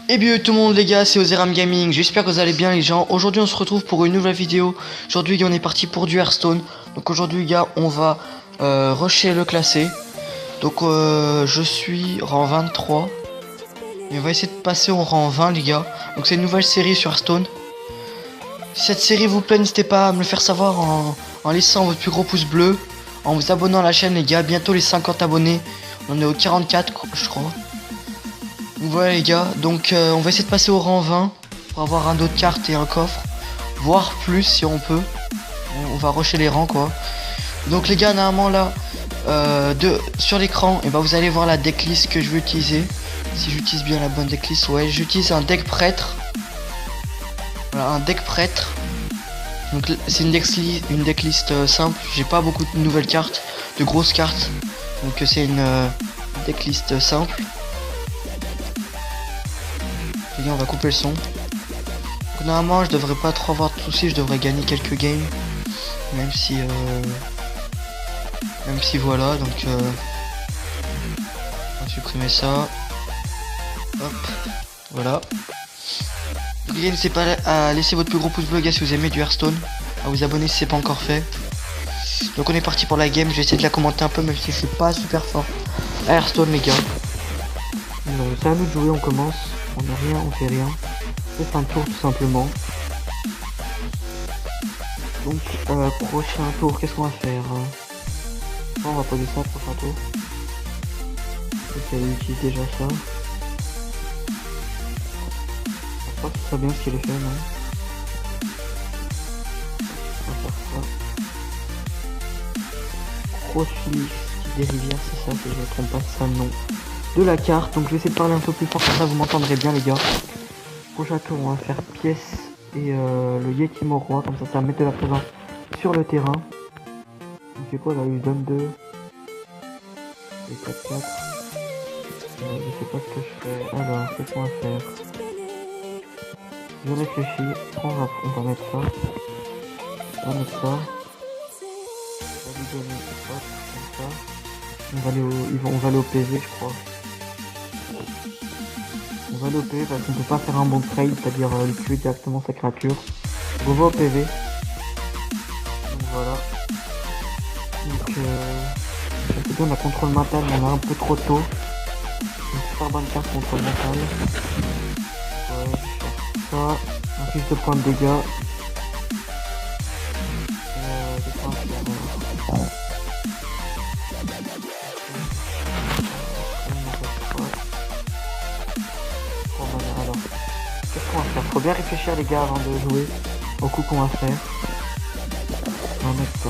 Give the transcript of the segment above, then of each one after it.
Et bien tout le monde les gars, c'est Ozeram Gaming, j'espère que vous allez bien les gens. Aujourd'hui on se retrouve pour une nouvelle vidéo. Aujourd'hui on est parti pour du Hearthstone. Donc aujourd'hui les gars on va rusher le classé. Donc je suis rang 23. Et on va essayer de passer au rang 20 les gars. Donc c'est une nouvelle série sur Hearthstone. Si cette série vous plaît, n'hésitez pas à me le faire savoir en laissant votre plus gros pouce bleu. En vous abonnant à la chaîne les gars, bientôt les 50 abonnés. On est au 44 je crois. Voilà les gars, donc on va essayer de passer au rang 20 pour avoir un dos de cartes et un coffre, voire plus si on peut. On va rusher les rangs quoi. Donc les gars, normalement là, sur l'écran, et vous allez voir la decklist que je vais utiliser. Si j'utilise bien la bonne decklist, ouais, j'utilise un deck prêtre. Voilà, un deck prêtre. Donc c'est une decklist simple. J'ai pas beaucoup de nouvelles cartes, de grosses cartes. Donc c'est une decklist simple. Les gars, on va couper le son. Donc, normalement, je devrais pas trop avoir de soucis, je devrais gagner quelques games. Même si voilà, donc on va supprimer ça. Hop, voilà. Donc, les gars, n'hésitez pas à laisser votre plus gros pouce bleu, gars, si vous aimez du Hearthstone. À vous abonner si c'est pas encore fait. Donc on est parti pour la game, je vais essayer de la commenter un peu, même si c'est pas super fort. À Hearthstone, les gars. Alors, c'est à nous de jouer, on commence. On n'a rien, on fait rien. C'est un tour tout simplement. Donc prochain tour, qu'est-ce qu'on va faire? On va poser ça, prochain tour. Ok, il utilise déjà ça. Je crois que ce serait bien ce qu'il est fait, non? On va faire ça. Profilix des rivières, c'est ça, si je ne me trompe pas, c'est ça le nom de la carte. Donc je vais essayer de parler un peu plus fort, comme ça vous m'entendrez bien les gars. Prochain tour, on va faire pièce et le Yeti Morois, comme ça ça va mettre de la présence sur le terrain. Il fait quoi là? Il lui donne 2 et 4 4. Je sais pas ce que je fais. Alors, qu'est-ce qu'on va faire? Je réfléchis. On va mettre ça. On va mettre ça. On va lui donner hop, comme ça. On va aller au PV, je crois. On va aller au PV parce qu'on peut pas faire un bon trade, c'est-à-dire lui tuer directement sa créature. On va au PV. Donc voilà. Donc c'est bien, on a contrôle mental, mais on a un peu trop tôt. Une super bonne carte contrôle mental. Ouais, je cherche ça. Un fiche de points de dégâts. Alors, qu'est-ce qu'on va faire? Faut bien réfléchir les gars avant de jouer au coup qu'on va faire. On va mettre ça.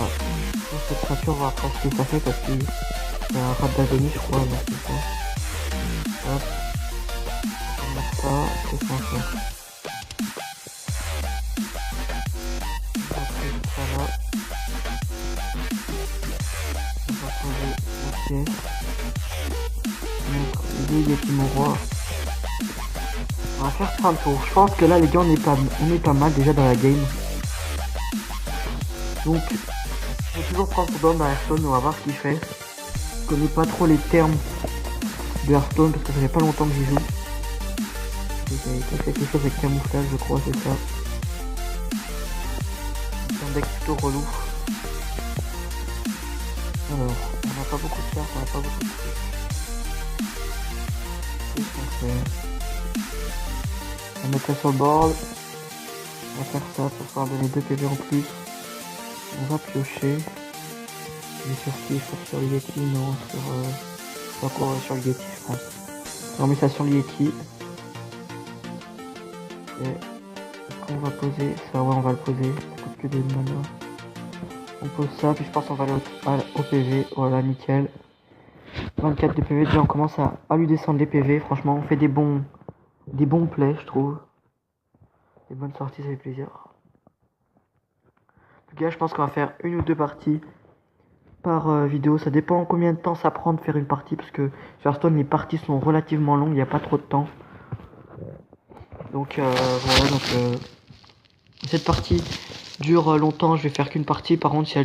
Cette créature, on va voir ce que ça fait parce qu'il y a un rat d'agonie, je crois, donc c'est ça. Hop. On va mettre ça. Qu'est-ce qu'on va faire? On va poser ça là. On va poser la pièce. Mettre les Yeti Morois. On va faire 30 tours. Je pense que là les gars on est pas mal déjà dans la game. Donc je vais toujours prendre ce bombe à Hearthstone, on va voir ce qu'il fait. Je connais pas trop les termes de Hearthstone parce que ça fait pas longtemps que j'y joue. Il y a quelque chose avec camouflage je crois, c'est ça. C'est un deck plutôt relou. Alors, on n'a pas beaucoup de cartes, on n'a pas beaucoup de trucs. Qu'est-ce qu'on fait? On va mettre ça sur le board. On va faire ça pour pouvoir donner 2 PV en plus. On va piocher. Mais sur qui? Je pense sur le Yeti, non, sur quoi? Sur le Yeti je pense. On met ça sur le Yeti. Et est-ce qu'on va poser ça? Ouais, on va le poser. Ça coûte que des mana. On pose ça, puis je pense qu'on va aller au PV. Voilà, nickel. 24 de PV, déjà on commence à lui descendre les PV. Franchement, on fait des bons plays, je trouve. Des bonnes sorties, ça fait plaisir. En tout cas, je pense qu'on va faire une ou deux parties par vidéo. Ça dépend combien de temps ça prend de faire une partie. Parce que sur Hearthstone, les parties sont relativement longues. Il n'y a pas trop de temps. Donc voilà. Donc cette partie dure longtemps. Je vais faire qu'une partie. Par contre, si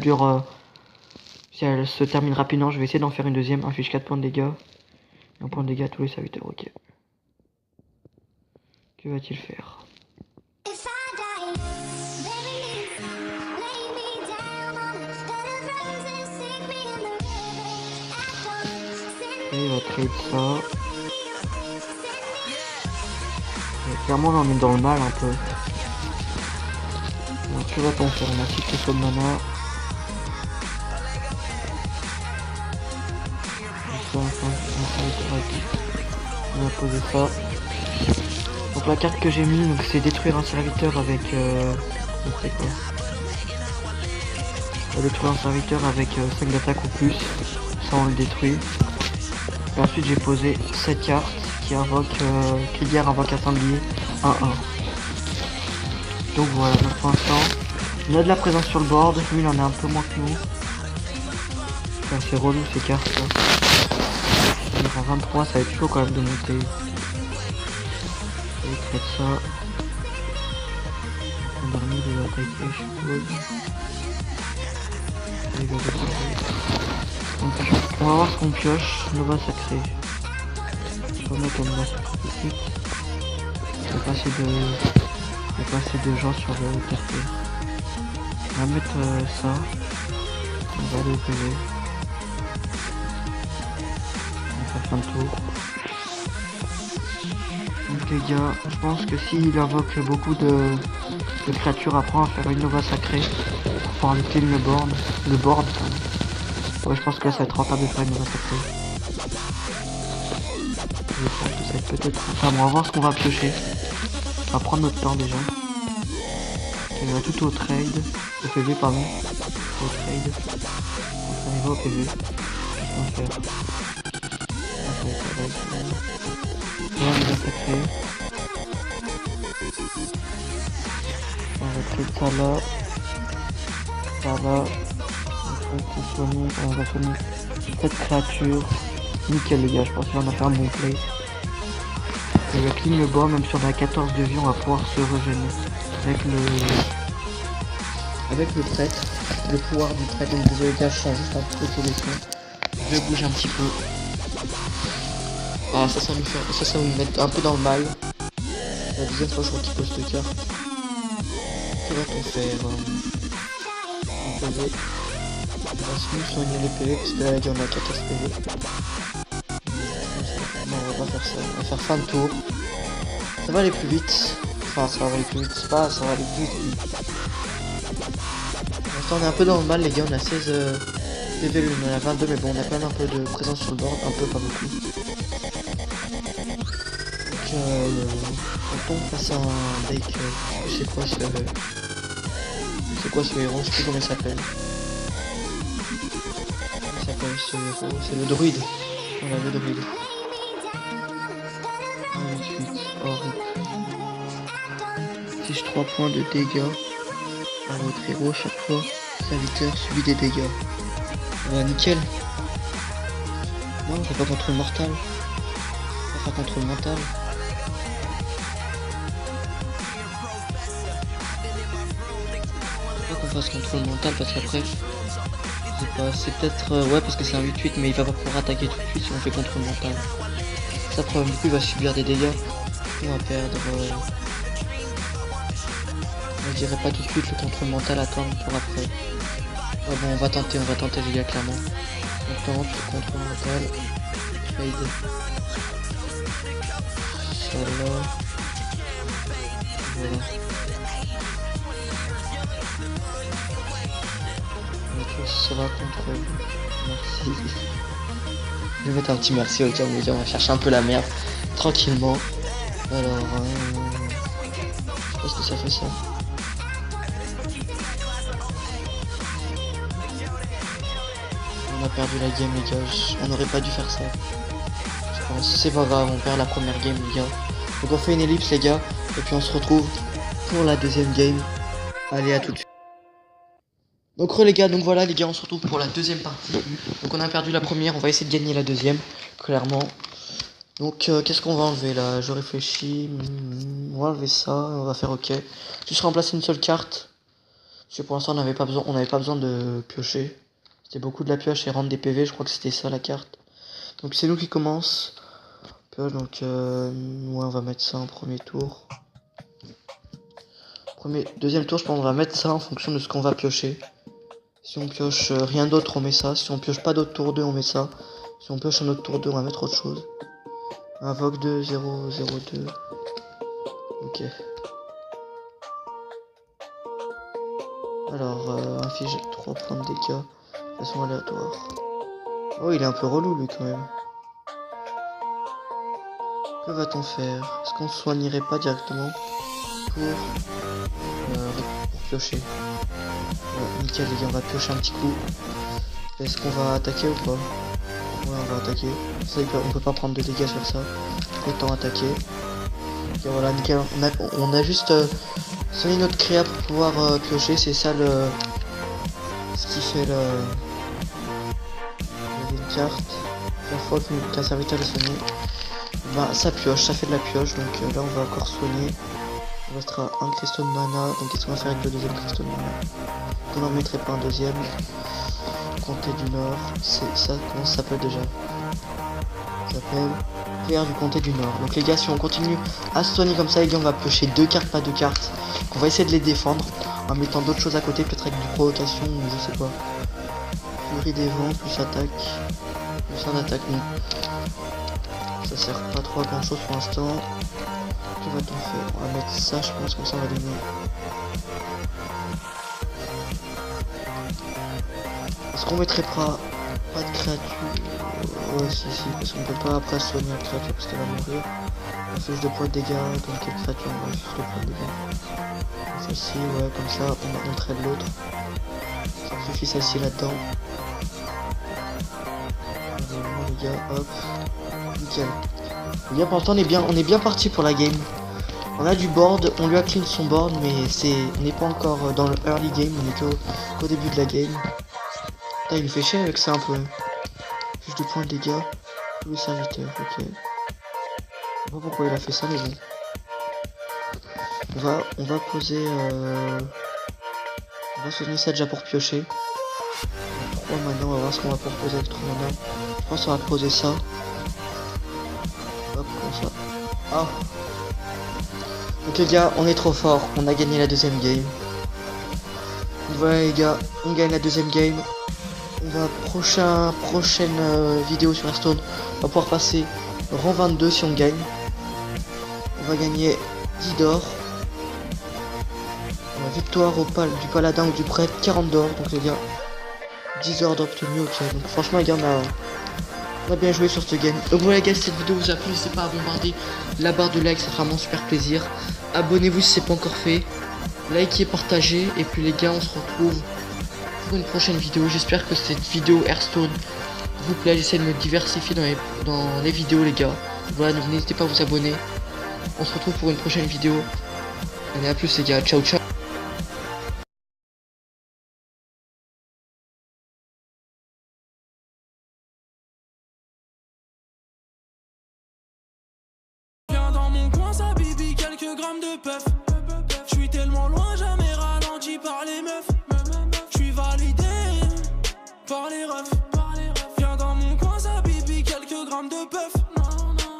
elle se termine rapidement, je vais essayer d'en faire une deuxième. Affiche 4 points de dégâts. Et un point de dégâts à tous les serviteurs. Ok. Que va-t-il faire? Et il va trade ça. Et clairement on est dans le mal un peu. Donc que va-t-on faire? On a 6 questions de mana. On va poser ça. Donc la carte que j'ai mis, donc c'est détruire un serviteur avec c'est quoi? On va détruire un serviteur avec 5 d'attaque ou plus. Ça on le détruit. Et ensuite j'ai posé cette carte qui invoque Krieger invoque un sanglier 1-1. Donc voilà, donc pour l'instant on a de la présence sur le board, lui il en a un peu moins que nous. Enfin, c'est relou ces cartes là. Il est en 23, ça va être chaud quand même de monter. Je traite ça. Le dernier il va attaquer je suppose. Il va attaquer. Donc, on va voir ce qu'on pioche. Nova sacré. Je vais mettre en Nova sacré tout de suite. Il n'y a pas assez de gens sur le TRP. On va mettre ça. On va aller au PV. On va faire fin de tour. Donc les gars, je pense que s'il invoque beaucoup de créatures, après on va faire une Nova sacrée pour pouvoir lutter le board. Pardon. Ouais, je pense que là ça va être rentable de faire une Nova sacrée. Je pense que ça va être peut-être rentable. On va voir ce qu'on va piocher. On va prendre notre temps déjà. On va tout au trade. Au PV pardon. Au trade. On va au PV. Qu'est-ce qu'on va faire? On va Nova sacrée. On va trade ça là. Ça là. On va soigner cette créature. Nickel les gars, je pense qu'on a fait un bon play. Et le clean le bois, même si on a 14 de vie, on va pouvoir se régénérer avec le prêtre, le pouvoir du prêtre. Donc désolé les gars, je change juste un petit peu de solution. Je vais bouger un petit peu. Ah ça va nous mettre un peu dans le mal. La deuxième fois je crois qu'il pose cette carte. Que va-t-on faire? On va smooth soigner les PV parce que là on a 14 PV. Non, on va pas faire ça, on va faire fin de tour. Ça va aller plus vite. Enfin ça va aller plus vite, c'est pas ça va aller plus vite. Pour l'instant on est un peu dans le mal les gars, on a 16 PV, on en a 22 mais bon on a quand même un peu de présence sur le board, un peu pas beaucoup. Donc on tombe face à un deck, je sais quoi ce héros, je sais plus comment il s'appelle. C'est le druide. Voilà le druide. Ensuite, Tige 3 points de dégâts. À votre héros, chaque fois, serviteur subit des dégâts. Nickel. Non, on fait pas contrôle mortal. On va faire contrôle mental. Faut pas qu'on fasse contrôle mental parce qu'après, c'est peut-être ouais parce que c'est un 8-8 mais il va pas pouvoir attaquer tout de suite si on fait contrôle mental. Ça problème du coup il va subir des dégâts. On va perdre je dirais pas tout de suite le contrôle mental, attendre pour après. Ah bon on va tenter les gars clairement. On tente le contrôle mental. Trade. Ça là. Voilà. Ok, ce sera contrôle. Merci. Je vais mettre un petit merci au cas où on va chercher un peu la merde. Tranquillement. Alors est-ce que ça fait ça? On a perdu la game les gars, on aurait pas dû faire ça. Je pense, c'est pas grave, on perd la première game les gars. Donc on fait une ellipse les gars, et puis on se retrouve pour la deuxième game. Allez à tout de suite. Donc les gars, donc voilà les gars, on se retrouve pour la deuxième partie. Donc on a perdu la première, on va essayer de gagner la deuxième, clairement. Donc qu'est-ce qu'on va enlever là? Je réfléchis, on va enlever ça, on va faire ok. Juste remplacer une seule carte. Parce que pour l'instant on n'avait pas besoin de piocher. C'était beaucoup de la pioche et rendre des PV, je crois que c'était ça la carte. Donc c'est nous qui commence. Pioche, donc ouais, on va mettre ça en premier tour. Deuxième tour, je pense qu'on va mettre ça en fonction de ce qu'on va piocher. Si on pioche rien d'autre, on met ça. Si on pioche pas d'autre tour 2, on met ça. Si on pioche un autre tour 2, on va mettre autre chose. Invoque 2, 0, 0, 2. Ok. Alors, inflige 3 points de dégâts de façon aléatoire. Oh, il est un peu relou lui quand même. Que va-t-on faire? Est-ce qu'on soignerait pas directement pour piocher? Ouais, nickel les gars, on va piocher un petit coup. Est-ce qu'on va attaquer ou pas? Ouais, on va attaquer. Ça, on peut pas prendre de dégâts sur ça. Autant attaquer. Ok, voilà, nickel. On a juste soigné notre créa pour pouvoir piocher. C'est ça ce qui fait une carte. Chaque fois qu'un serviteur est soigné, bah, ça pioche, ça fait de la pioche. Donc là, on va encore soigner. Il restera un cristaux de mana. Donc qu'est-ce qu'on va faire avec le deuxième cristaux de mana? On n'en mettrait pas un deuxième. Comté du Nord, c'est ça, comment ça s'appelle déjà? Ça s'appelle Pierre du Comté du Nord. Donc les gars, si on continue à se soigner comme ça, les gars, on va piocher 2 cartes, pas 2 cartes. On va essayer de les défendre en mettant d'autres choses à côté, peut-être avec du provocation ou je sais pas. Furie des vents, plus attaque. Plus un attaque, non. Ça sert pas trop à grand chose pour l'instant. Que va-t-on faire? On va mettre ça, je pense que ça va donner. Est-ce qu'on mettrait pas de créature? Ouais, si, parce qu'on peut pas après soigner la créature parce qu'elle va mourir. On fiche de points de dégâts, donc quelle créature on va fiche de points de dégâts? Celle-ci, ouais, comme ça on traite l'autre. Sacrifie celle-ci là-dedans. Les gars, hop. Nickel. Les gars, pour l'instant on est bien parti pour la game. On a du board, on lui a clean son board, mais on n'est pas encore dans le early game, on est qu'au début de la game. Putain, il me fait chier avec ça un peu. Fiche de points de dégâts. Tous les serviteurs, ok. Je sais pas pourquoi il a fait ça, mais bon. On va poser... On va soigner ça déjà pour piocher. 3 mana, on va voir ce qu'on va proposer avec 3 mana. Je pense qu'on va poser ça. Hop, comme ça. Ah. Donc les gars, on est trop fort. On a gagné la deuxième game. Voilà les gars, on gagne la deuxième game. On va prochaine vidéo sur Hearthstone, on va pouvoir passer rang 22 si on gagne. On va gagner 10 d'or. Victoire du paladin ou du prêtre, 40 d'or. Donc les gars, 10 d'or d'obtenu, ok. Donc franchement les gars, on a bien joué sur ce game. Donc voilà les gars, si cette vidéo vous a plu, n'hésitez pas à bombarder la barre de like, ça fera vraiment super plaisir. Abonnez-vous si c'est pas encore fait. Likez, partagez. Et puis les gars, on se retrouve pour une prochaine vidéo. J'espère que cette vidéo Hearthstone vous plaît. J'essaie de me diversifier dans les vidéos les gars. Voilà, donc n'hésitez pas à vous abonner. On se retrouve pour une prochaine vidéo. Allez, à plus les gars, ciao ciao. Viens dans mon coin, ça bibi, quelques grammes de puff. J'suis tellement loin, jamais ralenti par les meufs. J'suis validé par les refs.